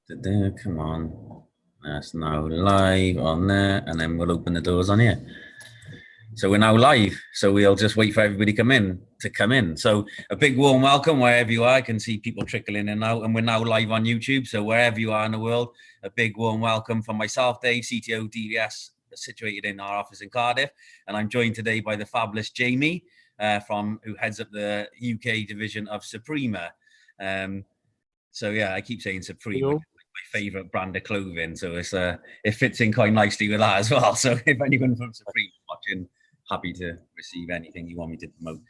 Come on. That's now live on there, and then we'll open the doors on here. So we're now live. So we'll just wait for everybody to come in. So a big warm welcome wherever you are. I can see people trickling in and out, and we're now live on YouTube. So wherever you are in the world, a big warm welcome from myself, Dave, CTO DVS, situated in our office in Cardiff, and I'm joined today by the fabulous Jamie, who heads up the UK division of Suprema. So yeah, I keep saying Supreme, which is my favorite brand of clothing. So it fits in quite nicely with that as well. So if anyone from Supreme is watching, happy to receive anything you want me to promote.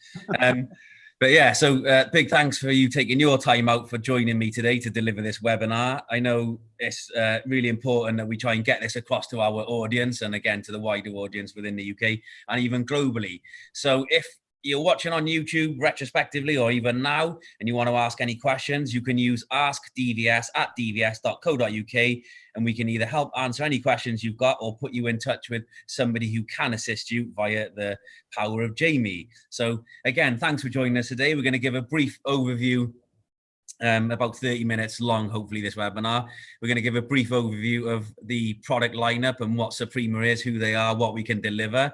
But yeah, so big thanks for you taking your time out for joining me today to deliver this webinar. I know it's really important that we try and get this across to our audience, and again to the wider audience within the UK and even globally. So if you're watching on YouTube retrospectively or even now and you want to ask any questions, you can use askdvs@dvs.co.uk, and we can either help answer any questions you've got or put you in touch with somebody who can assist you via the power of Jamie. So again, thanks for joining us today. We're going to give a brief overview, about 30 minutes long, hopefully, this webinar. We're going to give a brief overview of the product lineup and what Suprema is, who they are, what we can deliver.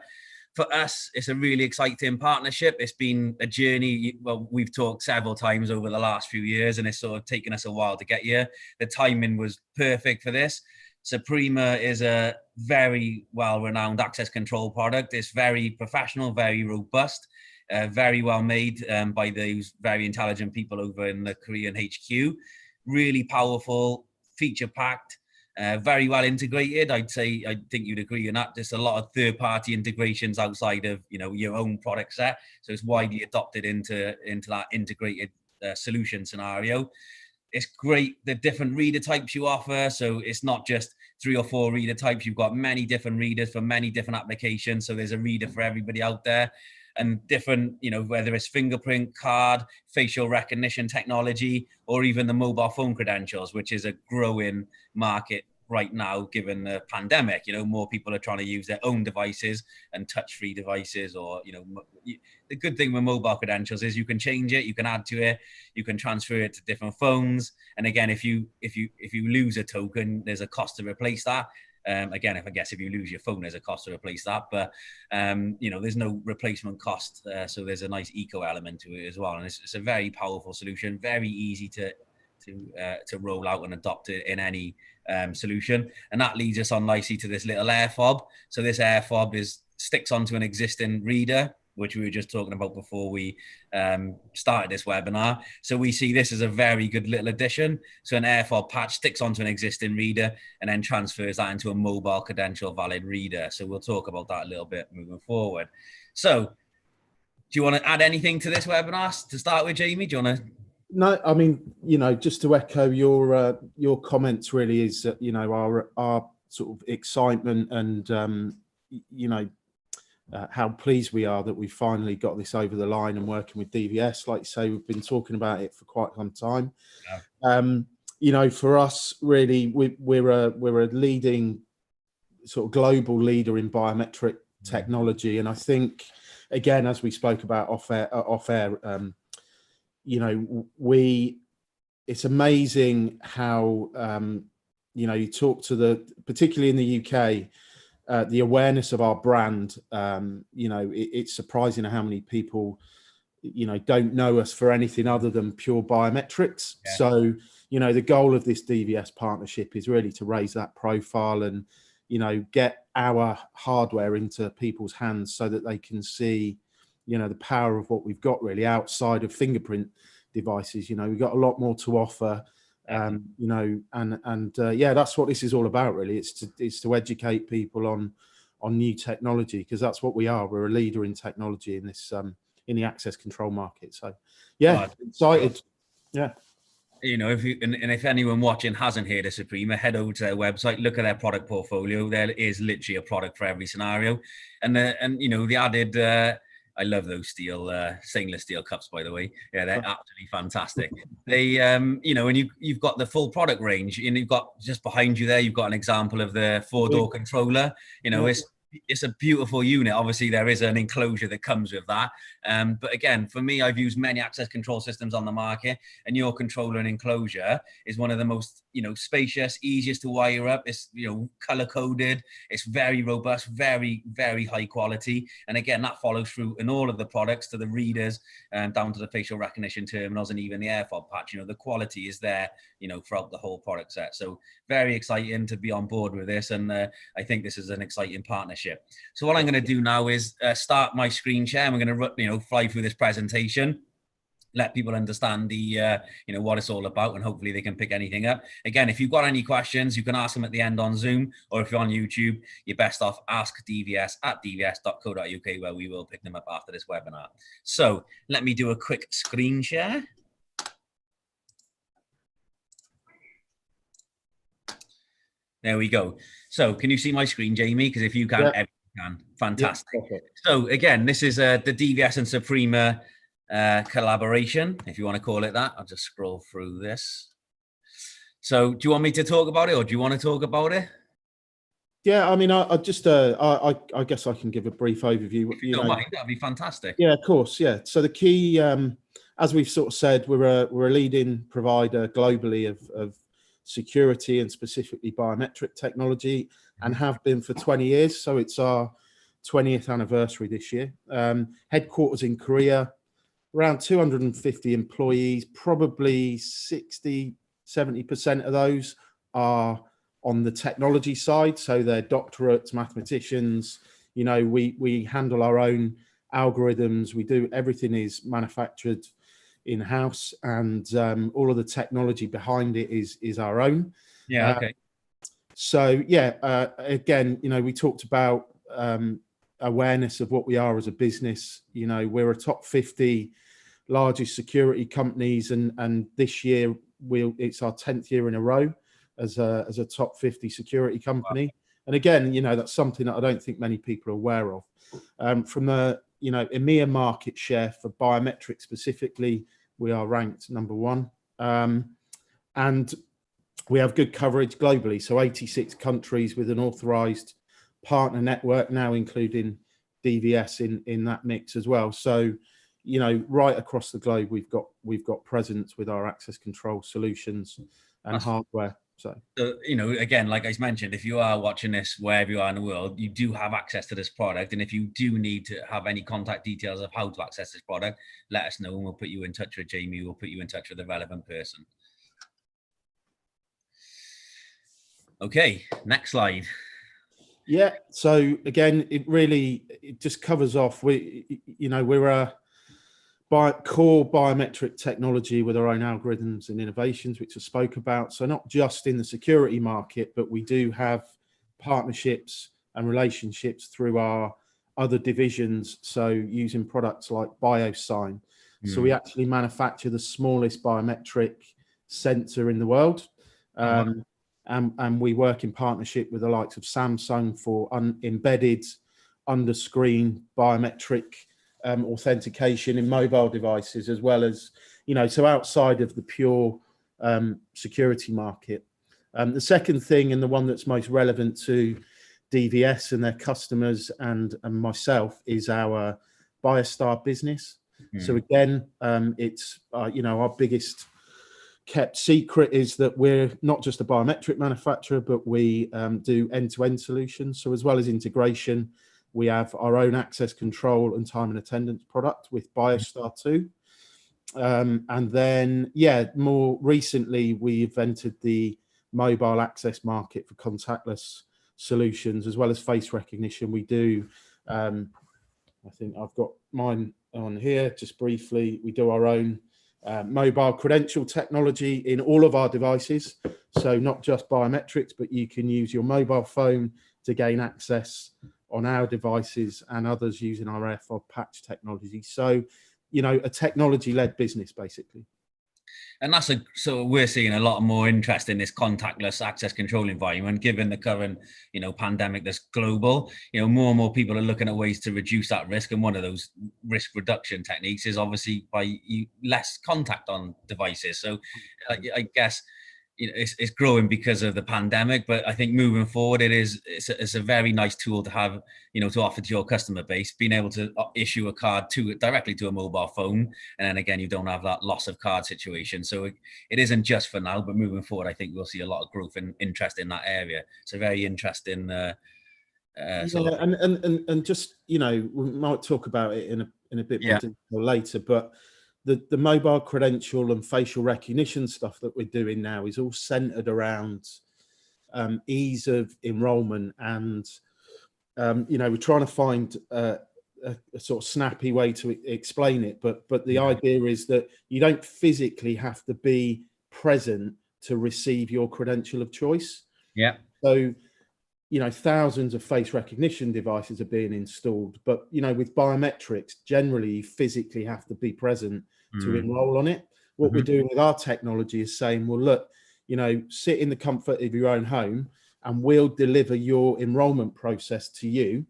For us, it's a really exciting partnership. It's been a journey. Well, we've talked several times over the last few years, and it's sort of taken us a while to get here. The timing was perfect for this. Suprema is a very well-renowned access control product. It's very professional, very robust, very well made by those very intelligent people over in the Korean HQ. Really powerful, feature-packed. Very well integrated. I think you'd agree on that. There's a lot of third-party integrations outside of your own product set, so it's widely adopted into that integrated solution scenario. It's great the different reader types you offer, so it's not just 3 or 4 reader types. You've got many different readers for many different applications, so there's a reader for everybody out there. And different, whether it's fingerprint, card, facial recognition technology, or even the mobile phone credentials, which is a growing market right now, given the pandemic. More people are trying to use their own devices and touch-free devices, or, the good thing with mobile credentials is you can change it, you can add to it, you can transfer it to different phones. And again, if you lose a token, there's a cost to replace that. Again, if you lose your phone, there's a cost to replace that, but there's no replacement cost, so there's a nice eco element to it as well. And it's a very powerful solution, very easy to roll out and adopt it in any solution. And that leads us on nicely to this little air fob. So this air fob sticks onto an existing reader, which we were just talking about before we started this webinar. So we see this as a very good little addition. So an air fob patch sticks onto an existing reader and then transfers that into a mobile credential valid reader. So we'll talk about that a little bit moving forward. So do you want to add anything to this webinar to start with, Jamie? Do you want to? No, I mean, just to echo your comments, really is our sort of excitement and how pleased we are that we finally got this over the line and working with DVS. Like you say, we've been talking about it for quite some time. Yeah. For us, really, we're a leading sort of global leader in biometric technology, and I think, again, as we spoke about off air, it's amazing how you talk to particularly in the UK. The awareness of our brand, it's surprising how many people, don't know us for anything other than pure biometrics. Yeah. So, the goal of this DVS partnership is really to raise that profile and, get our hardware into people's hands so that they can see, the power of what we've got really outside of fingerprint devices. We've got a lot more to offer. Yeah, that's what this is all about, really. It's to educate people on new technology, because that's what we are. We're a leader in technology in this in the access control market. So yeah, excited. Yeah. If anyone watching hasn't heard of Suprema, head over to their website, look at their product portfolio. There is literally a product for every scenario, and the added. I love those stainless steel cups, by the way. Yeah, they're absolutely fantastic. They, and you've got the full product range, and you've got just behind you there, you've got an example of the 4-door controller. It's it's a beautiful unit. Obviously, there is an enclosure that comes with that. But again, for me, I've used many access control systems on the market, and your controller and enclosure is one of the most, spacious, easiest to wire up. It's, color coded. It's very robust, very, very high quality. And again, that follows through in all of the products, to the readers, down to the facial recognition terminals, and even the AirPod patch. The quality is there, throughout the whole product set. So very exciting to be on board with this. And I think this is an exciting partnership. So what I'm going to do now is start my screen share. And we're going to, fly through this presentation, let people understand the, what it's all about, and hopefully they can pick anything up. Again, if you've got any questions, you can ask them at the end on Zoom, or if you're on YouTube, you're best off askdvs@dvs.co.uk, where we will pick them up after this webinar. So let me do a quick screen share. There we go. So can you see my screen, Jamie? Because if you can, everyone can. Fantastic. Yeah, so again, this is the DVS and Suprema collaboration, if you want to call it that. I'll just scroll through this. So do you want me to talk about it, or do you want to talk about it? Yeah, I mean, I just, I guess I can give a brief overview. If you don't mind, that'd be fantastic. Yeah, of course. Yeah. So the key, as we've sort of said, we're a leading provider globally of security, and specifically biometric technology, and have been for 20 years. So it's our 20th anniversary this year. Headquarters in Korea, around 250 employees, probably 60-70% of those are on the technology side. So they're doctorates, mathematicians. We handle our own algorithms. We do, everything is manufactured in-house, and all of the technology behind it is our own. Yeah. Okay. Again, we talked about awareness of what we are as a business. We're a top 50 largest security companies, and this year it's our 10th year in a row as a top 50 security company. Wow. And again, that's something that I don't think many people are aware of. From the EMEA market share for biometrics specifically, we are ranked number 1, and we have good coverage globally. So 86 countries with an authorized partner network now, including DVS in that mix as well. So right across the globe, we've got presence with our access control solutions and hardware. So, again, like I mentioned, if you are watching this wherever you are in the world, you do have access to this product. And if you do need to have any contact details of how to access this product, let us know, and we'll put you in touch with Jamie. We'll put you in touch with the relevant person. Okay, next slide. Yeah. So again, it just covers off. We're a core biometric technology with our own algorithms and innovations, which I spoke about. So not just in the security market, but we do have partnerships and relationships through our other divisions. So using products like Biostar. So we actually manufacture the smallest biometric sensor in the world. And we work in partnership with the likes of Samsung for embedded under-screen biometric authentication in mobile devices, as well as, so outside of the pure security market. The second thing, and the one that's most relevant to DVS and their customers and myself, is our Biostar Business. So again, it's our biggest kept secret is that we're not just a biometric manufacturer, but we do end-to-end solutions. So as well as integration, we have our own access control and time and attendance product with Biostar 2. And then, more recently, we've entered the mobile access market for contactless solutions, as well as face recognition. We do, I think I've got mine on here just briefly. We do our own mobile credential technology in all of our devices. So not just biometrics, but you can use your mobile phone to gain access on our devices, and others using our AirPod patch technology. So, a technology-led business, basically. And so we're seeing a lot more interest in this contactless access control environment, given the current, pandemic that's global. More and more people are looking at ways to reduce that risk. And one of those risk reduction techniques is obviously by less contact on devices. So I guess you know, it's growing because of the pandemic, but I think moving forward, it's a very nice tool to have, you know, to offer to your customer base, being able to issue a card directly to a mobile phone. And then again, you don't have that loss of card situation. So it isn't just for now, but moving forward, I think we'll see a lot of growth and interest in that area. It's a very interesting sort of, and just, you know, we might talk about it in a bit more yeah, detail later, but the mobile credential and facial recognition stuff that we're doing now is all centered around ease of enrollment, and you know, we're trying to find a sort of snappy way to explain it, but the idea is that you don't physically have to be present to receive your credential of choice. yeah. So, you know, thousands of face recognition devices are being installed, but, you know, with biometrics, generally you physically have to be present to enroll on it. What we're doing with our technology is saying, well, look, you know, sit in the comfort of your own home and we'll deliver your enrollment process to you.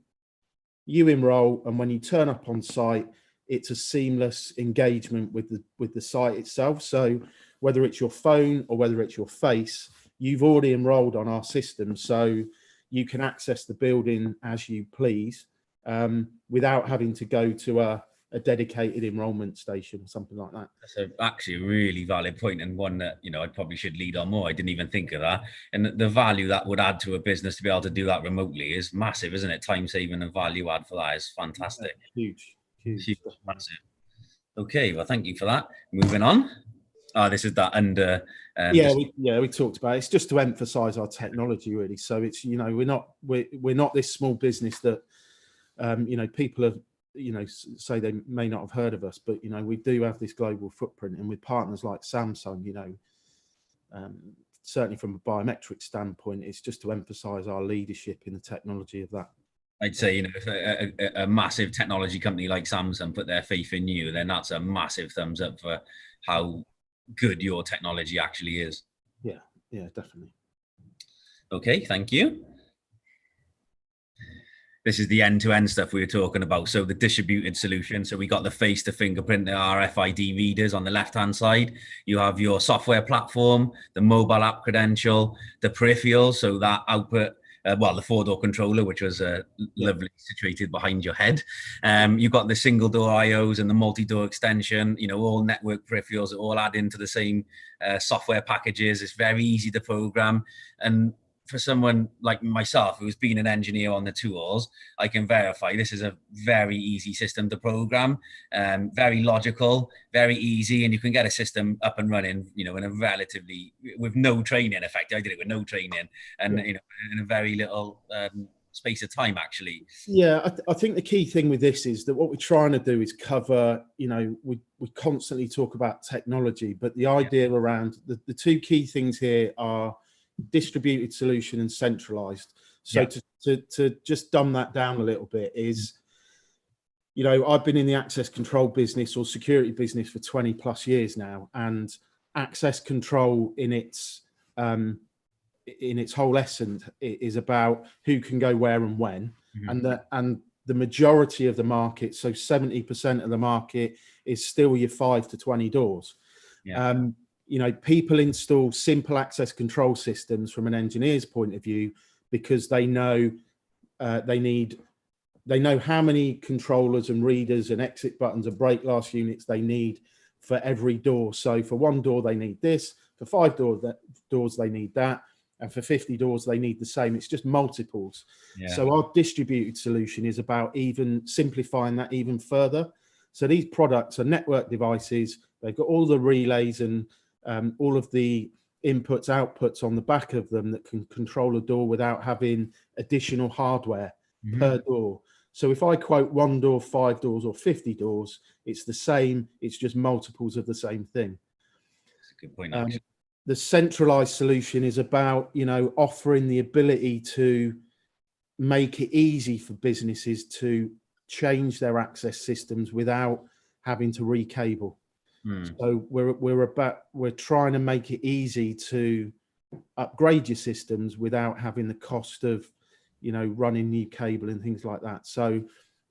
You enroll, and when you turn up on site, it's a seamless engagement with the site itself. So whether it's your phone or whether it's your face, you've already enrolled on our system. So you can access the building as you please, without having to go to a dedicated enrollment station or something like that. That's actually a really valid point, and one that, you know, I probably should lead on more. I didn't even think of that. And the value that would add to a business to be able to do that remotely is massive, isn't it? Time saving and value add for that is fantastic. Yeah, huge. Massive. Okay, well, thank you for that. Moving on. This is that under. We talked about it. It's just to emphasize our technology, really. So it's, you know, we're not this small business that, you know, people have, you know, say they may not have heard of us, but, you know, we do have this global footprint, and with partners like Samsung, you know, certainly from a biometric standpoint, it's just to emphasize our leadership in the technology of that. I'd say, you know, if a massive technology company like Samsung put their faith in you, then that's a massive thumbs up for how good your technology actually is. Yeah, definitely. Okay, thank you. This is the end-to-end stuff we were talking about. So the distributed solution. So we got the face to fingerprint, the RFID readers on the left-hand side. You have your software platform, the mobile app credential, the peripheral, so that output, the 4-door controller, which was lovely situated behind your head. You've got the single door IOs and the multi-door extension, you know, all network peripherals that all add into the same software packages. It's very easy to program. And for someone like myself, who's been an engineer on the tools, I can verify this is a very easy system to program, very logical, very easy, and you can get a system up and running, you know, in a relatively, with no training. In fact, I did it with no training, and you know, in a very little space of time, actually. Yeah, I think the key thing with this is that what we're trying to do is cover, you know, we constantly talk about technology, but the idea around the two key things here are distributed solution and centralized. So to just dumb that down a little bit is, you know, I've been in the access control business or security business for 20 plus years now, and access control in its whole essence is about who can go where and when, and the majority of the market, so 70% of the market, is still your 5 to 20 doors. You know, people install simple access control systems from an engineer's point of view because they know they know how many controllers and readers and exit buttons and break glass units they need for every door. So for one door they need this, for 5 doors they need that, and for 50 doors they need the same. It's just multiples. So our distributed solution is about even simplifying that even further. So these products are network devices. They've got all the relays and all of the inputs, outputs on the back of them that can control a door without having additional hardware per door. So if I quote 1 door, 5 doors, or 50 doors, it's the same. It's just multiples of the same thing. That's a good point, actually. The centralized solution is about, you know, offering the ability to make it easy for businesses to change their access systems without having to recable. So we're trying to make it easy to upgrade your systems without having the cost of, you know, running new cable and things like that. So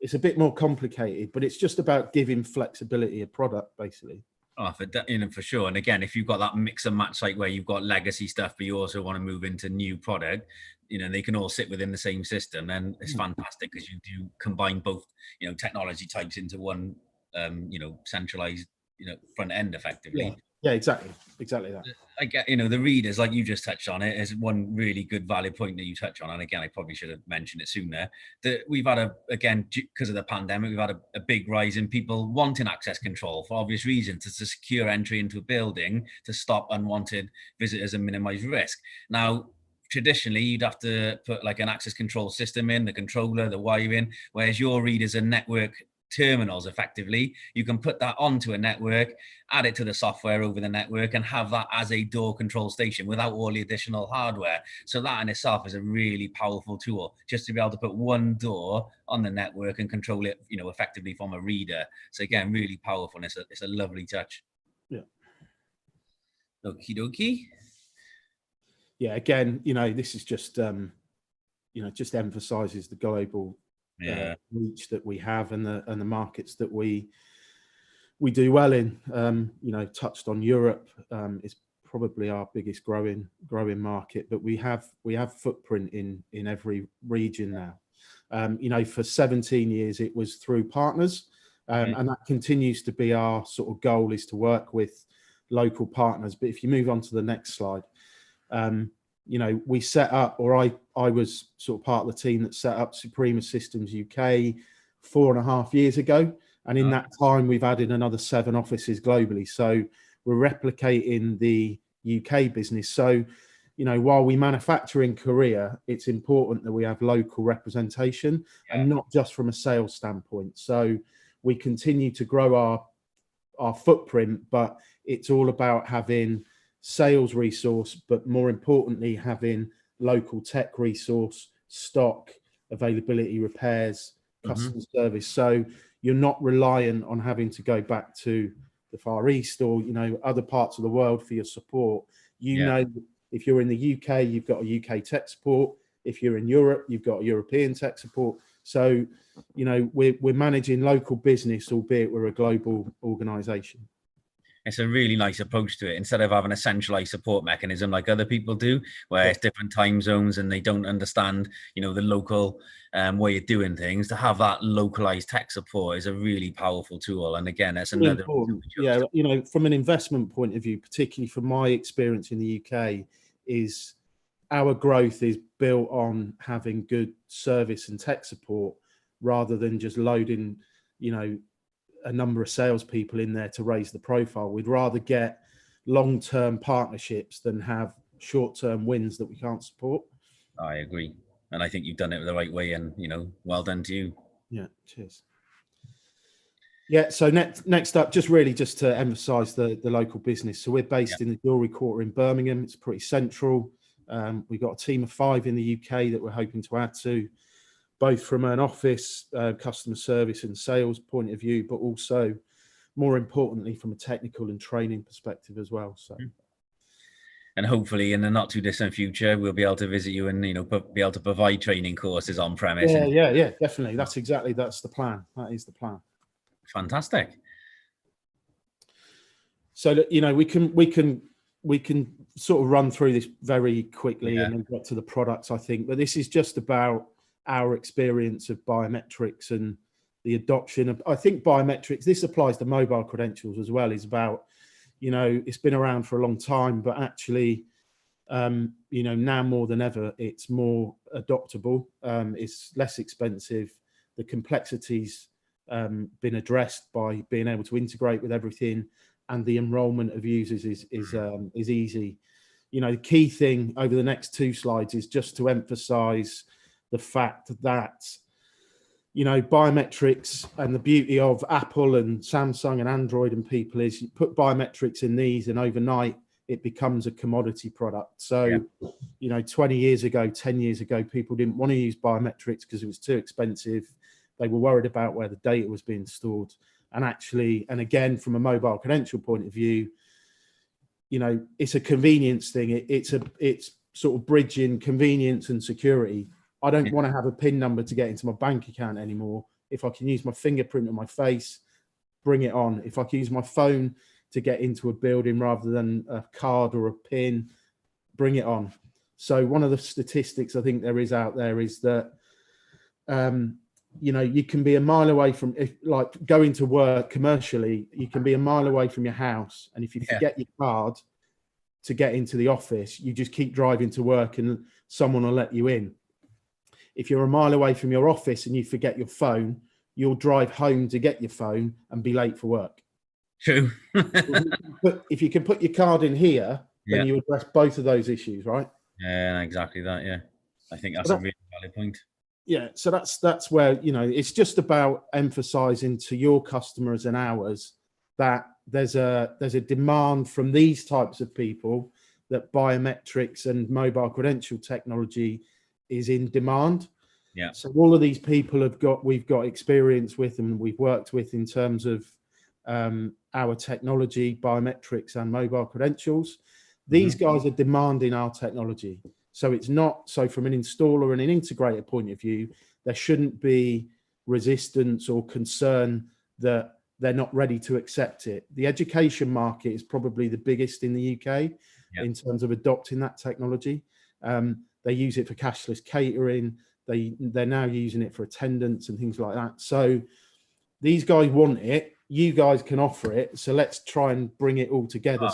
it's a bit more complicated, but it's just about giving flexibility of product, basically. Oh, for sure. And again, if you've got that mix and match site where you've got legacy stuff, but you also want to move into new product, they can all sit within the same system, and it's fantastic because you do combine both, technology types into one, centralized, front end effectively. Yeah, exactly that. I get, the readers, like you just touched on it, is one really good valid point that you touch on. And again, I probably should have mentioned it sooner, that we've had again, because of the pandemic, we've had a big rise in people wanting access control for obvious reasons, to secure entry into a building, to stop unwanted visitors and minimize risk. Now, traditionally, you'd have to put like an access control system in, the controller, the wiring, whereas your readers are network terminals effectively. You can put that onto a network, add it to the software over the network, and have that as a door control station without all the additional hardware. So that in itself is a really powerful tool, just to be able to put one door on the network and control it, effectively from a reader. So again, really powerful, and it's a lovely touch. Yeah. Okie dokie. Yeah, again, this is just just emphasizes the global reach that we have, and the markets that we do well in. Touched on Europe, is probably our biggest growing market, but we have footprint in every region now. For 17 years it was through partners, and that continues to be our sort of goal, is to work with local partners. But if you move on to the next slide, we set up, or I was sort of part of the team that set up Suprema Systems UK 4.5 years ago. And in that time, we've added another 7 offices globally. So we're replicating the UK business. So, while we manufacture in Korea, it's important that we have local representation, and not just from a sales standpoint. So we continue to grow our footprint, but it's all about having sales resource, but more importantly, having local tech resource, stock, availability, repairs, customer service. So you're not reliant on having to go back to the Far East or, other parts of the world for your support. If you're in the UK, you've got a UK tech support. If you're in Europe, you've got European tech support. So, we're managing local business, albeit we're a global organization. It's a really nice approach to it, instead of having a centralized support mechanism like other people do, where it's different time zones and they don't understand, the local way of doing things. To have that localized tech support is a really powerful tool. And again, that's really another important. Yeah, from an investment point of view, particularly from my experience in the UK, is our growth is built on having good service and tech support, rather than just loading, a number of salespeople in there to raise the profile. We'd rather get long-term partnerships than have short-term wins that we can't support. I agree. And I think you've done it the right way, and, well done to you. Yeah, cheers. Yeah, so next up, just to emphasize the local business. So we're based in the Jewellery Quarter in Birmingham. It's pretty central. We've got a team of 5 in the UK that we're hoping to add to, both from an office, customer service and sales point of view, but also, more importantly, from a technical and training perspective as well. So, and hopefully in the not too distant future, we'll be able to visit you and, be able to provide training courses on premise. Yeah, definitely. That's the plan. That is the plan. Fantastic. So, we can sort of run through this very quickly and then get to the products, I think. But this is just about our experience of biometrics and the adoption of, I think, biometrics. This applies to mobile credentials as well. Is about, it's been around for a long time, but actually, now more than ever, it's more adoptable. It's less expensive. The complexities been addressed by being able to integrate with everything, and the enrollment of users is easy. The key thing over the next 2 slides is just to emphasize the fact that, biometrics, and the beauty of Apple and Samsung and Android and people is, you put biometrics in these and overnight it becomes a commodity product. So, 20 years ago, 10 years ago, people didn't want to use biometrics because it was too expensive. They were worried about where the data was being stored. And actually, and again, from a mobile credential point of view, it's a convenience thing. It's sort of bridging convenience and security. I don't want to have a PIN number to get into my bank account anymore. If I can use my fingerprint on my face, bring it on. If I can use my phone to get into a building rather than a card or a pin. Bring it on. So one of the statistics I think there is out there is that, you can be a mile away from, like going to work commercially, you can be a mile away from your house. And if you forget your card to get into the office, you just keep driving to work and someone will let you in. If you're a mile away from your office and you forget your phone, you'll drive home to get your phone and be late for work. True. But if you can put your card in here, then you address both of those issues, right? Yeah, exactly that. Yeah, I think that's a really valid point. Yeah, so that's where, it's just about emphasizing to your customers and ours that there's a demand from these types of people that biometrics and mobile credential technology is in demand. Yeah. So all of these people we've got experience with and we've worked with in terms of our technology, biometrics and mobile credentials. These guys are demanding our technology. So it's not, so from an installer and an integrator point of view, there shouldn't be resistance or concern that they're not ready to accept it. The education market is probably the biggest in the UK in terms of adopting that technology. They use it for cashless catering. They're now using it for attendance and things like that. So these guys want it. You guys can offer it. So let's try and bring it all together.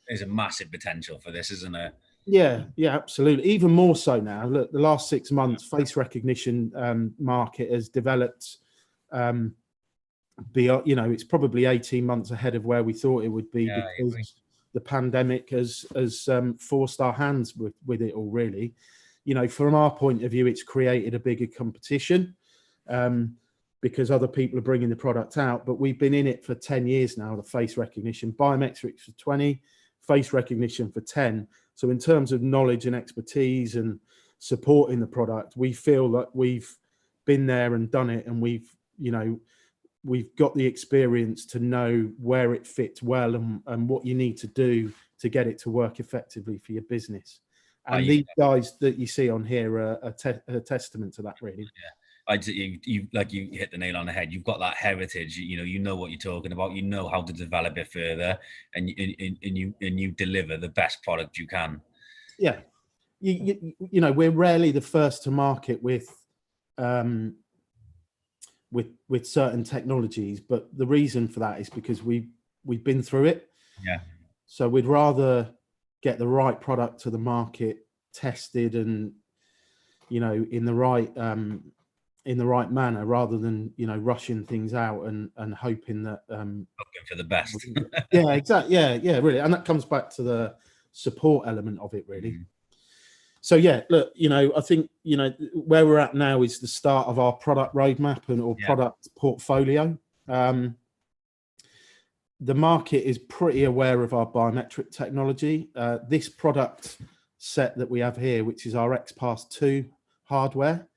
There's a massive potential for this, isn't there? Yeah, absolutely. Even more so now. Look, the last 6 months, face recognition market has developed. It's probably 18 months ahead of where we thought it would be because the pandemic has forced our hands with it all. Really, from our point of view, it's created a bigger competition because other people are bringing the product out. But we've been in it for 10 years now. The face recognition, biometrics for 20, face recognition for 10. So in terms of knowledge and expertise and supporting the product, we feel that we've been there and done it, and we've got the experience to know where it fits well and what you need to do to get it to work effectively for your business. And these guys that you see on here are a testament to that, really. Yeah. You hit the nail on the head. You've got that heritage. You know what you're talking about. You know how to develop it further, and you deliver the best product you can. Yeah, we're rarely the first to market with certain technologies, but the reason for that is because we've been through it. Yeah. So we'd rather get the right product to the market, tested and in the right manner, rather than rushing things out and hoping that hoping for the best. Yeah, exactly. Yeah, really. And that comes back to the support element of it, really. So yeah, look, I think where we're at now is the start of our product roadmap or product portfolio. The market is pretty aware of our biometric technology. This product set that we have here, which is our XPass 2 hardware,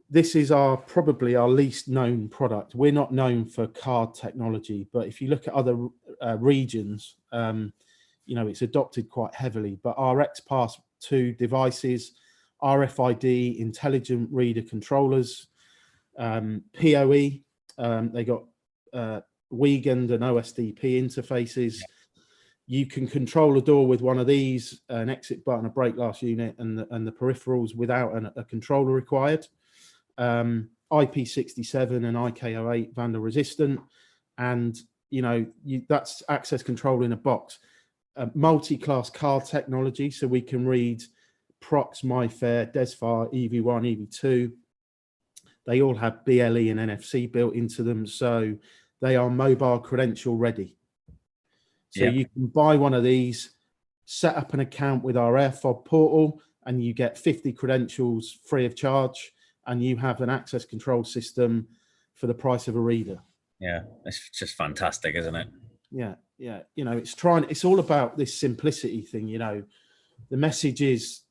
this is probably our least known product. We're not known for card technology, but if you look at other regions, it's adopted quite heavily. But our XPass 2 devices, RFID, intelligent reader controllers, PoE, they got Wiegand and OSDP interfaces. You can control a door with one of these, an exit button, a brake glass unit, and the peripherals without a controller required. IP67 and IK08 vandal resistant, and that's access control in a box. Multi-class card technology, so we can read Prox, MyFair, DESFAR, EV1, EV2. They all have BLE and NFC built into them, so they are mobile credential ready. So you can buy one of these, set up an account with our AirFob portal, and you get 50 credentials free of charge, and you have an access control system for the price of a reader. Yeah, it's just fantastic, isn't it? Yeah. It's all about this simplicity thing. The message is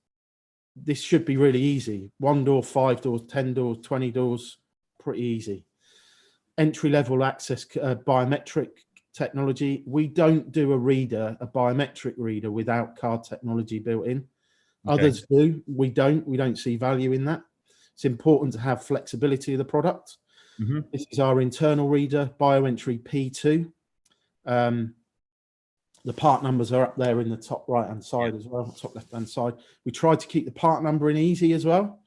this should be really easy. 1 door, 5 doors, 10 doors, 20 doors, pretty easy. Entry-level access biometric technology. We don't do a biometric reader without card technology built in. Others do. We don't see value in that. It's important to have flexibility of the product. This is our internal reader, BioEntry P2. The part numbers are up there in the top right-hand side as well, top left-hand side. We tried to keep the part numbering easy as well.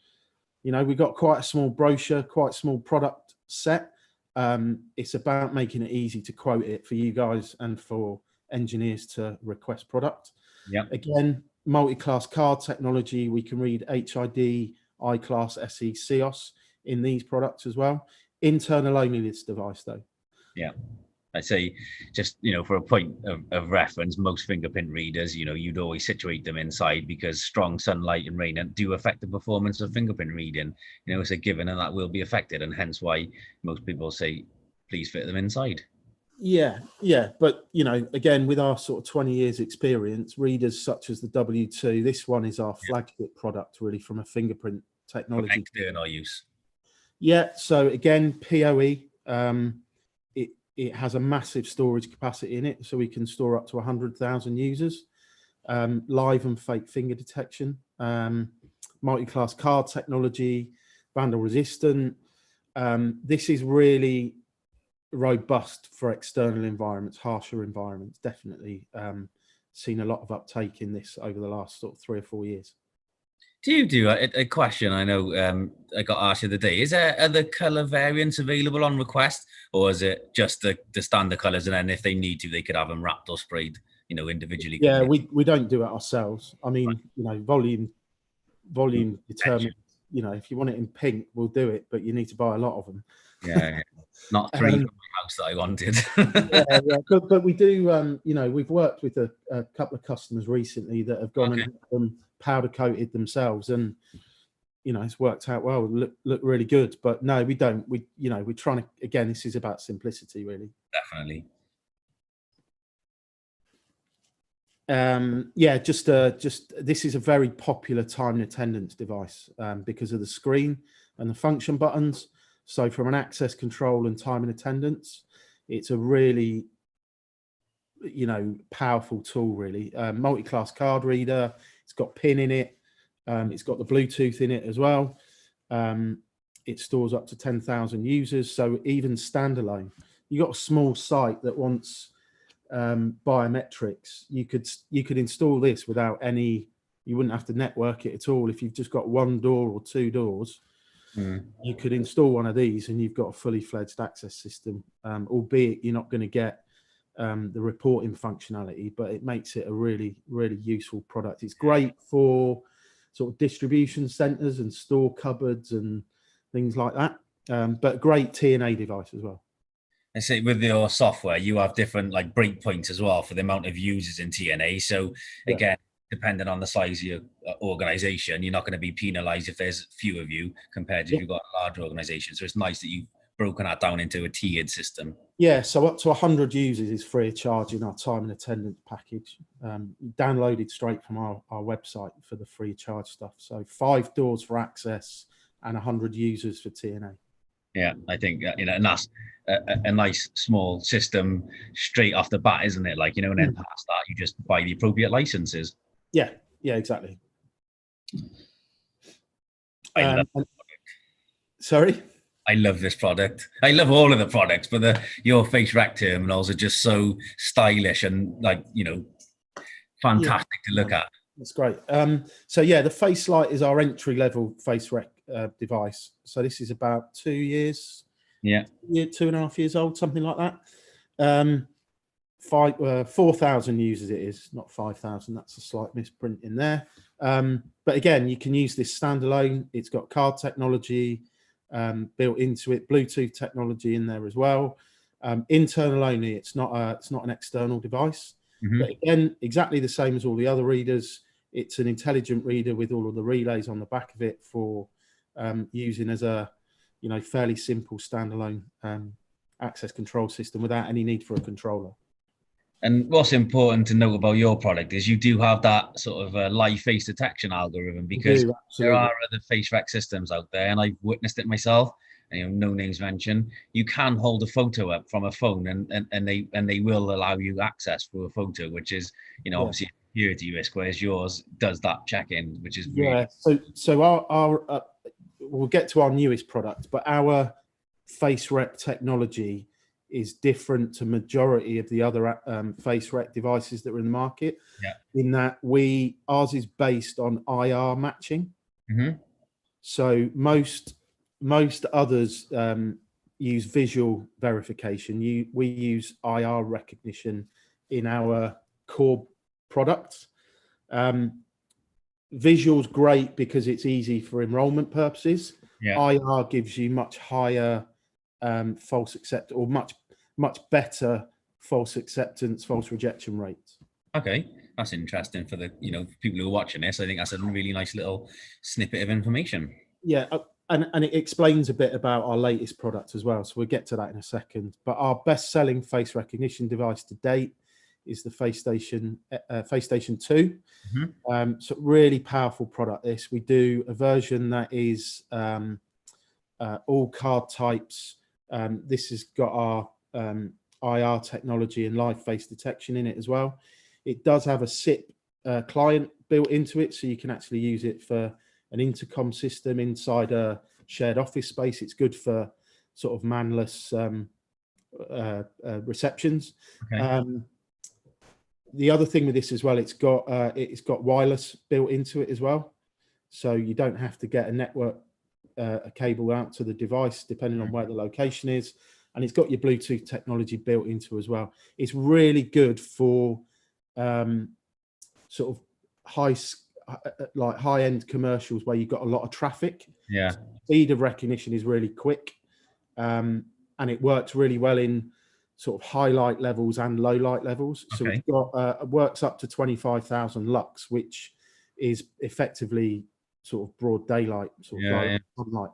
You know, we got quite a small brochure, quite small product set. It's about making it easy to quote it for you guys and for engineers to request product. Yeah. Again, multi-class card technology. We can read HID, I-class, SE, COS in these products as well. Internal only this device though. Yeah. I say, just, you know, for a point of reference, most fingerprint readers, you know, you'd always situate them inside because strong sunlight and rain do affect the performance of fingerprint reading. You know, it's a given and that will be affected, and hence why most people say, please fit them inside. Yeah, but you know, again, with our sort of 20 years experience, readers such as the W2, this one is our flagship product really from a fingerprint technology. For external use. Yeah, so again, PoE, it has a massive storage capacity in it, so we can store up to 100,000 users. Live and fake finger detection, multi-class card technology, vandal resistant. This is really robust for external environments, harsher environments. Definitely seen a lot of uptake in this over the last sort of 3 or 4 years. Do you do a question? I know I got asked the other day. Is there other color variants available on request, or is it just the standard colors? And then if they need to, they could have them wrapped or sprayed, you know, individually. Yeah, we don't do it ourselves. I mean, you know, volume determined. You know, if you want it in pink, we'll do it, but you need to buy a lot of them. Yeah, not 3 from my house that I wanted. yeah. But we do. You know, we've worked with a couple of customers recently that have gone and had them powder coated themselves, and you know, it's worked out well. Look really good. But no, we don't. You know, we're trying to. Again, this is about simplicity, really. Definitely. Yeah, just this is a very popular time and attendance device because of the screen and the function buttons. So from an access control and time and attendance, it's a really, you know, powerful tool, really. Multi-class card reader, it's got PIN in it, it's got the Bluetooth in it as well. It stores up to 10,000 users. So even standalone, you got a small site that wants biometrics, you could install this without any, you wouldn't have to network it at all. If you've just got 1 door or 2 doors, you could install one of these and you've got a fully fledged access system, albeit you're not going to get the reporting functionality, but it makes it a really useful product. It's great for sort of distribution centers and store cupboards and things like that, but great TNA device as well. I say with your software, you have different like breakpoints as well for the amount of users in TNA. So again, depending on the size of your organization, you're not going to be penalized if there's few of you compared to if you've got a large organization. So it's nice that you've broken that down into a tiered system. Yeah, so up to 100 users is free of charge in our time and attendance package. Downloaded straight from our website for the free of charge stuff. So 5 doors for access and 100 users for TNA. Yeah, I think, you know, and that's a nice small system straight off the bat, isn't it? Like, you know, and then past that, you just buy the appropriate licenses. Yeah, exactly. Sorry? I love this product. I love all of the products, but your face rec terminals are just so stylish and like, you know, fantastic to look at. That's great. So yeah, the Face Lite is our entry level face rec device. So this is about 2 years. Yeah. 2.5 years old, something like that. 4,000 users it is, not 5,000. That's a slight misprint in there. But again, you can use this standalone. It's got card technology built into it, Bluetooth technology in there as well. Internal only. It's not an external device. But again, exactly the same as all the other readers. It's an intelligent reader with all of the relays on the back of it for using as a, you know, fairly simple standalone access control system without any need for a controller. And what's important to note about your product is you do have that sort of live face detection algorithm, because there are other face rec systems out there, and I've witnessed it myself. And, you know, no names mentioned. You can hold a photo up from a phone, and they will allow you access for a photo, which is, you know, obviously a security risk, whereas yours does that check-in, which is really... So our we'll get to our newest product, but our face rec technology is different to majority of the other face rec devices that are in the market. Yeah. In that ours is based on IR matching. Mm-hmm. So most others use visual verification. We use IR recognition in our core products. Visual's great because it's easy for enrollment purposes. Yeah. IR gives you much higher false accept, or much better false acceptance, false rejection rates. Okay, that's interesting for the people who are watching this. I think that's a really nice little snippet of information. Yeah, and it explains a bit about our latest product as well. So we'll get to that in a second. But our best-selling face recognition device to date is the FaceStation 2. Mm-hmm. So really powerful product. This, we do a version that is all card types. This has got our IR technology and live face detection in it as well. It does have a SIP client built into it, so you can actually use it for an intercom system inside a shared office space. It's good for sort of manless receptions. Okay. The other thing with this as well, it's got wireless built into it as well, so you don't have to get a network a cable out to the device depending on where the location is, and it's got your Bluetooth technology built into as well. It's really good for sort of high-end commercials where you've got a lot of traffic. Yeah. Speed of recognition is really quick, and it works really well in sort of high light levels and low light levels. So Okay. it's got works up to 25,000 lux, which is effectively sort of broad daylight, sort of sunlight.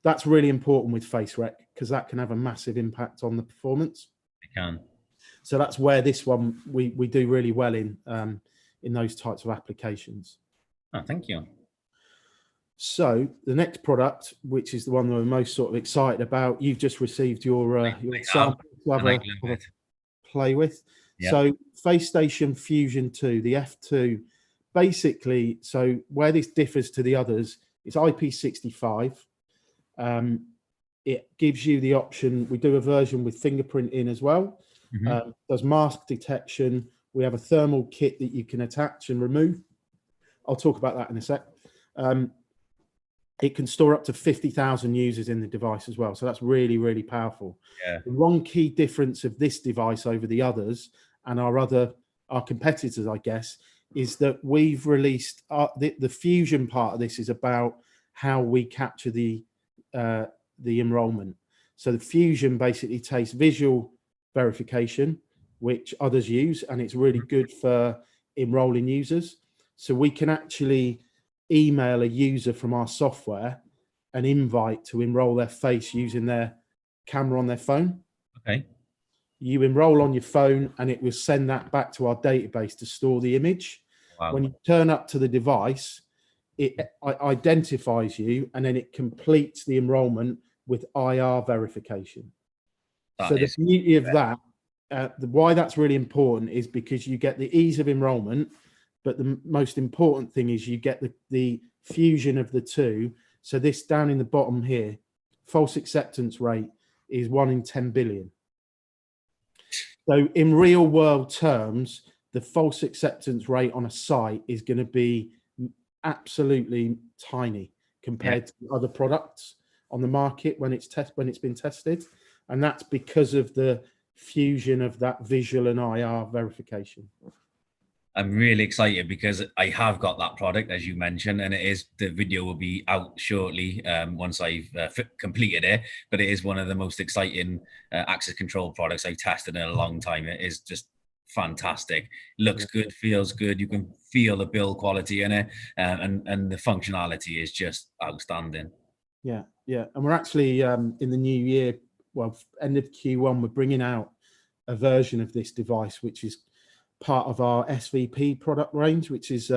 That's really important with face rec because that can have a massive impact on the performance. It can. So that's where this one we do really well in those types of applications. Oh, thank you. So the next product, which is the one that we're most sort of excited about, you've just received your sample to have a play with. Yep. So FaceStation Fusion 2, the F2, basically, so where this differs to the others, it's IP65. It gives you the option. We do a version with fingerprint in as well. Mm-hmm. Does mask detection. We have a thermal kit that you can attach and remove. I'll talk about that in a sec. It can store up to 50,000 users in the device as well. So that's really, really powerful. Yeah. The one key difference of this device over the others and our competitors, I guess, is that we've released the Fusion part of this is about how we capture the enrollment. So the Fusion basically takes visual verification, which others use, and it's really good for enrolling users. So we can actually email a user from our software an invite to enroll their face using their camera on their phone. Okay. You enroll on your phone and it will send that back to our database to store the image. Wow. When you turn up to the device, it identifies you and then it completes the enrollment with IR verification. So the beauty of that, why that's really important is because you get the ease of enrollment, but the most important thing is you get the fusion of the two. So this down in the bottom here, false acceptance rate is 1 in 10 billion. So in real world terms, the false acceptance rate on a site is going to be absolutely tiny compared to other products on the market when it's been tested. And that's because of the fusion of that visual and IR verification. I'm really excited because I have got that product, as you mentioned, and the video will be out shortly once I've completed it. But it is one of the most exciting access control products I've tested in a long time. It is just fantastic. Looks good, feels good. You can feel the build quality in it, and the functionality is just outstanding. Yeah. And we're actually in the new year, well, end of Q1, we're bringing out a version of this device, which is part of our SVP product range, which is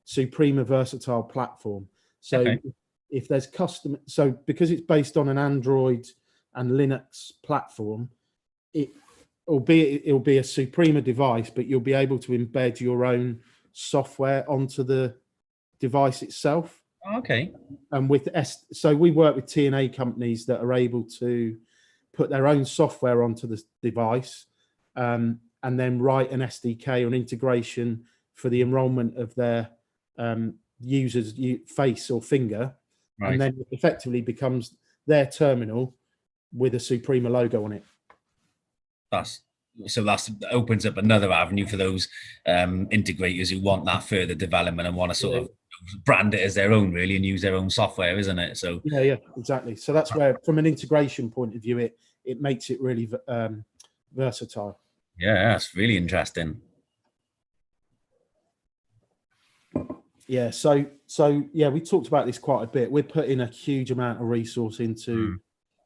Suprema Versatile Platform. So if there's because it's based on an Android and Linux platform, it'll be a Suprema device, but you'll be able to embed your own software onto the device itself. Okay. And so we work with TNA companies that are able to put their own software onto the device, and then write an SDK or an integration for the enrollment of their user's face or finger, Right. and then it effectively becomes their terminal with a Suprema logo on it. That opens up another avenue for those integrators who want that further development and want to sort of brand it as their own, really, and use their own software, isn't it? So yeah, exactly. So that's where, from an integration point of view, it makes it really versatile. Yeah, that's really interesting. Yeah, so yeah, we talked about this quite a bit. We're putting a huge amount of resource into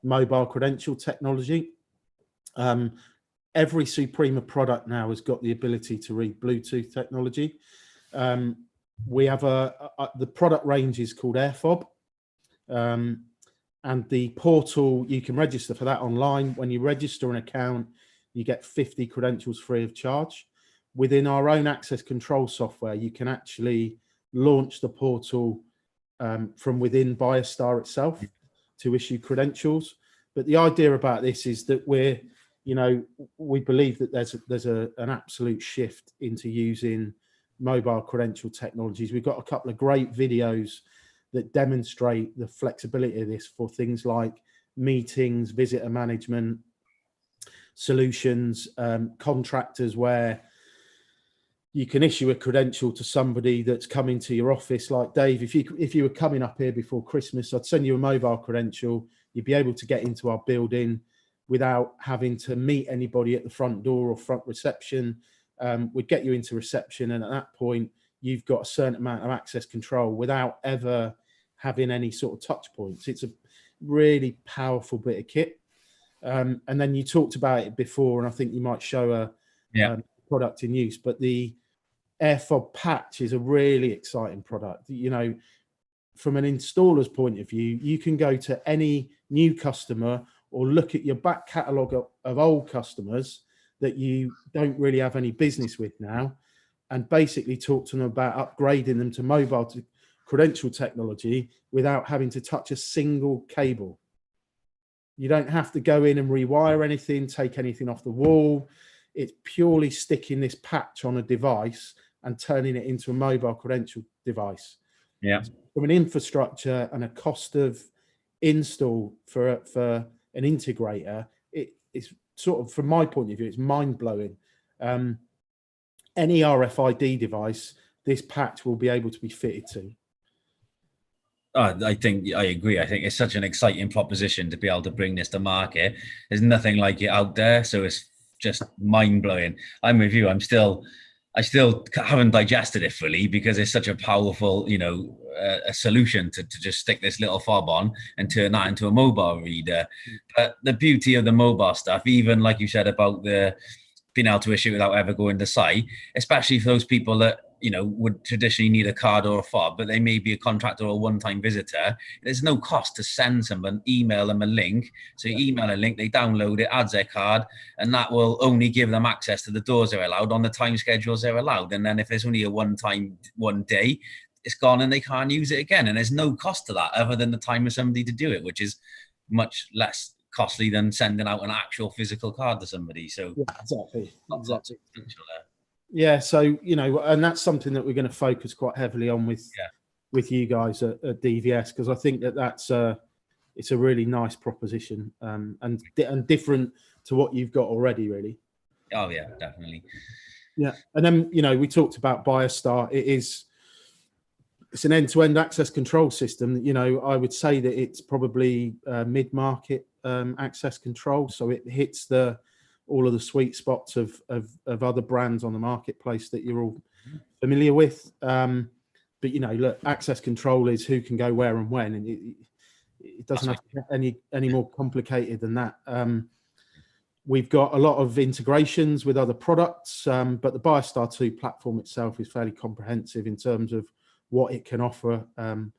mobile credential technology. Every Suprema product now has got the ability to read Bluetooth technology. We have the product range is called AirFob, and the portal, you can register for that online. When you register an account, you get 50 credentials free of charge. Within our own access control software, you can actually launch the portal from within Biostar itself to issue credentials. But the idea about this is that we believe that there's an absolute shift into using mobile credential technologies. We've got a couple of great videos that demonstrate the flexibility of this for things like meetings, visitor management solutions, contractors, where you can issue a credential to somebody that's coming to your office. Like Dave, if you were coming up here before Christmas, I'd send you a mobile credential. You'd be able to get into our building without having to meet anybody at the front door or front reception. We'd get you into reception, and at that point, you've got a certain amount of access control without ever having any sort of touch points. It's a really powerful bit of kit. And then you talked about it before, and I think you might show a product in use, but the AirFob patch is a really exciting product. From an installer's point of view, you can go to any new customer or look at your back catalogue of old customers that you don't really have any business with now, and basically talk to them about upgrading them to mobile credential technology without having to touch a single cable. You don't have to go in and rewire anything, take anything off the wall. It's purely sticking this patch on a device and turning it into a mobile credential device. Yeah. From an infrastructure and a cost of install for an integrator, it's sort of, from my point of view, it's mind-blowing. Any RFID device, this patch will be able to be fitted to. I think I agree. I think it's such an exciting proposition to be able to bring this to market. There's nothing like it out there, so it's just mind-blowing. I'm with you. I still haven't digested it fully, because it's such a powerful, a solution to just stick this little fob on and turn that into a mobile reader. But the beauty of the mobile stuff, even like you said about the being able to issue without ever going to site, especially for those people that would traditionally need a card or a fob, but they may be a contractor or a one-time visitor. There's no cost to send someone, email them a link. So you email a link, they download it, adds their card, and that will only give them access to the doors they're allowed on the time schedules they're allowed. And then if there's only a one day, it's gone and they can't use it again. And there's no cost to that other than the time of somebody to do it, which is much less costly than sending out an actual physical card to somebody. So exactly. Yeah, so and that's something that we're going to focus quite heavily on with you guys at DVS, because I think that's it's a really nice proposition, and different to what you've got already, really. Oh yeah, definitely. Yeah, and then we talked about Biostar. It's an end-to-end access control system. I would say that it's probably mid-market access control, so it hits all of the sweet spots of other brands on the marketplace that you're all familiar with. But look, access control is who can go where and when, and it doesn't have to get any more complicated than that. We've got a lot of integrations with other products, but the Biostar 2 platform itself is fairly comprehensive in terms of what it can offer an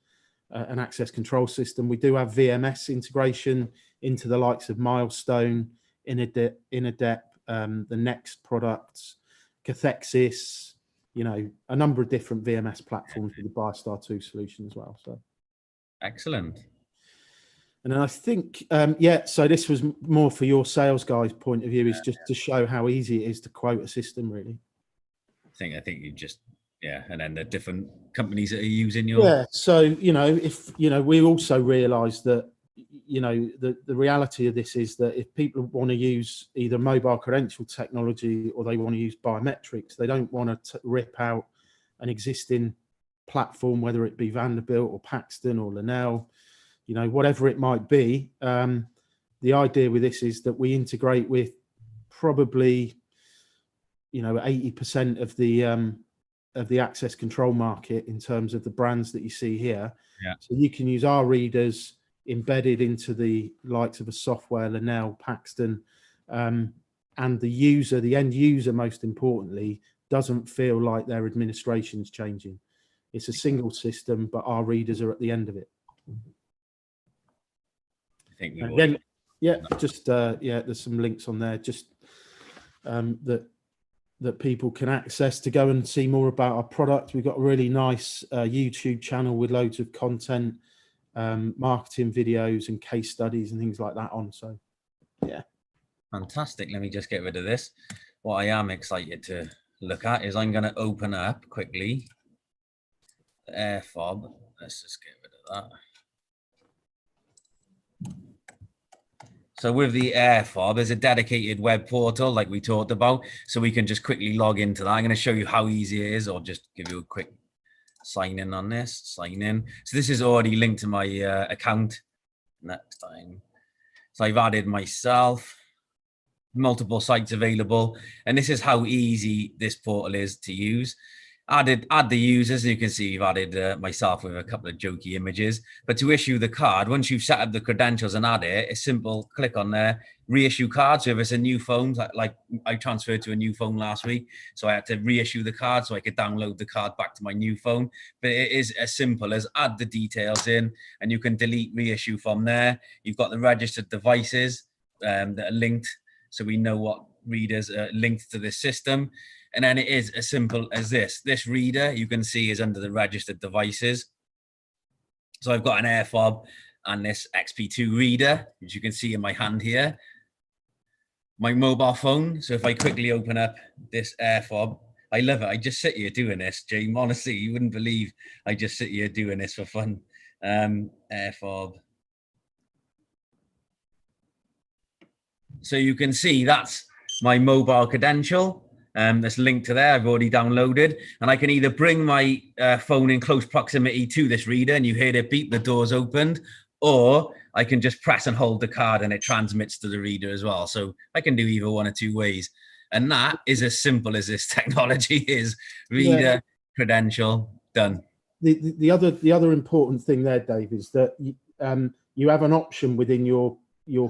access control system. We do have VMS integration into the likes of Milestone, Inadept, the Next products, Cathexis, a number of different VMS platforms with the Biostar 2 solution as well. So excellent. And then I think, so this was more for your sales guys' point of view, is just to show how easy it is to quote a system, really. I think you just, and then the different companies that are using your... Yeah, so, if, we also realise that, the reality of this is that if people want to use either mobile credential technology or they want to use biometrics, they don't want to rip out an existing platform, whether it be Vanderbilt or Paxton or Linnell, whatever it might be. The idea with this is that we integrate with probably, 80% of the access control market in terms of the brands that you see here. Yeah. So you can use our readers embedded into the likes of a software, Linnell, Paxton, and the end user, most importantly, doesn't feel like their administration's changing. It's a single system, but our readers are at the end of it. I think Again, there's some links on there just that people can access to go and see more about our product. We've got a really nice YouTube channel with loads of content, marketing videos and case studies and things like that on. So, yeah. Fantastic. Let me just get rid of this. What I am excited to look at is I'm going to open up quickly the air fob. Let's just get rid of that. So with the air fob, there's a dedicated web portal like we talked about. So we can just quickly log into that. I'm going to show you how easy it is, or just give you a quick sign in on this. Sign in. So this is already linked to my account. Next time. So I've added myself, multiple sites available. And this is how easy this portal is to use. Add the users. You can see you've added myself with a couple of jokey images. But to issue the card, once you've set up the credentials and add it, it's simple. Click on there, reissue card. So if it's a new phone, like I transferred to a new phone last week, so I had to reissue the card so I could download the card back to my new phone. But it is as simple as add the details in, and you can delete, reissue from there. You've got the registered devices that are linked, so we know what readers are linked to this system. And then it is as simple as this. This reader, you can see, is under the registered devices. So I've got an air fob and this XP2 reader, which you can see in my hand here. My mobile phone. So if I quickly open up this air fob, I love it. I just sit here doing this, James. Honestly, you wouldn't believe I just sit here doing this for fun. Air fob. So you can see that's my mobile credential. That's linked to there. I've already downloaded, and I can either bring my phone in close proximity to this reader and you hear it beep, the door's opened, or I can just press and hold the card and it transmits to the reader as well. So I can do either one or two ways. And that is as simple as this technology is. Reader, credential, done. The other important thing there, Dave, is that you have an option within your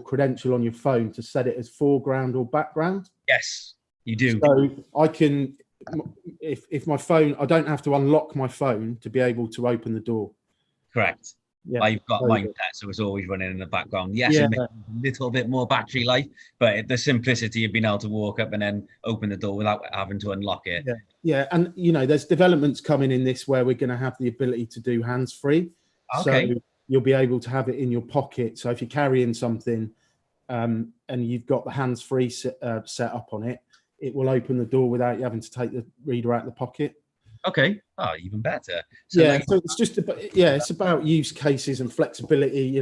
credential on your phone to set it as foreground or background. Yes. You do. So I can, if my phone, I don't have to unlock my phone to be able to open the door. Correct. Yeah. I've got mine set, so it's always running in the background. Yes, it makes a little bit more battery life, but the simplicity of being able to walk up and then open the door without having to unlock it. Yeah. And, there's developments coming in this where we're going to have the ability to do hands-free. Okay. So you'll be able to have it in your pocket. So if you're carrying something and you've got the hands-free set up on it, it will open the door without you having to take the reader out of the pocket. Okay. Oh, even better. So so it's just it's about use cases and flexibility.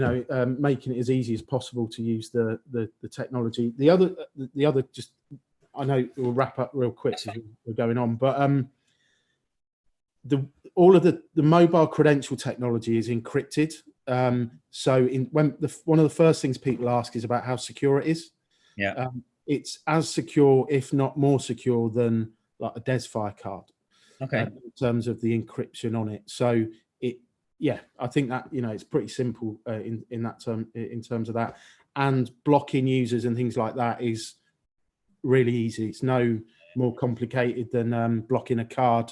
Making it as easy as possible to use the technology. The other, just I know we'll wrap up real quick as we're going on, but all of the mobile credential technology is encrypted. So one of the first things people ask is about how secure it is. Yeah. It's as secure, if not more secure, than like a DesFire card. Okay. In terms of the encryption on it. So I think that it's pretty simple in that term, in terms of that, and blocking users and things like that is really easy. It's no more complicated than blocking a card,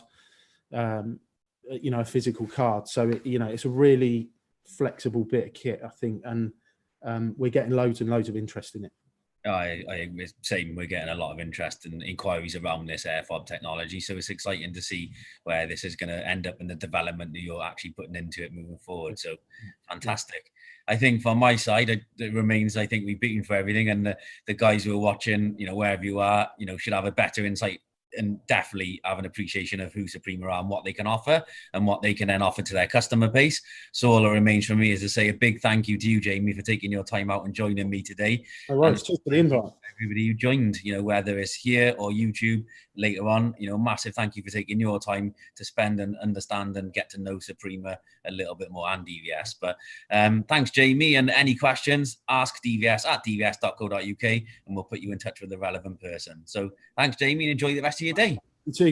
a physical card. So it's a really flexible bit of kit, I think, and we're getting loads and loads of interest in it. Same. We're getting a lot of interest and inquiries around this air fob technology. So it's exciting to see where this is going to end up in the development that you're actually putting into it moving forward. So fantastic. I think from my side, it remains, I think we've beaten for everything, and the guys who are watching, wherever you are, should have a better insight and definitely have an appreciation of who Suprema are and what they can offer and what they can then offer to their customer base. So all that remains for me is to say a big thank you to you, Jamie, for taking your time out and joining me today. All right, cheers for the invite. Everybody who joined, whether it's here or YouTube later on, massive thank you for taking your time to spend and understand and get to know Suprema a little bit more, and DVS. But thanks, Jamie. And any questions, ask DVS at dvs.co.uk and we'll put you in touch with the relevant person. So thanks, Jamie, and enjoy the rest of your day. You too.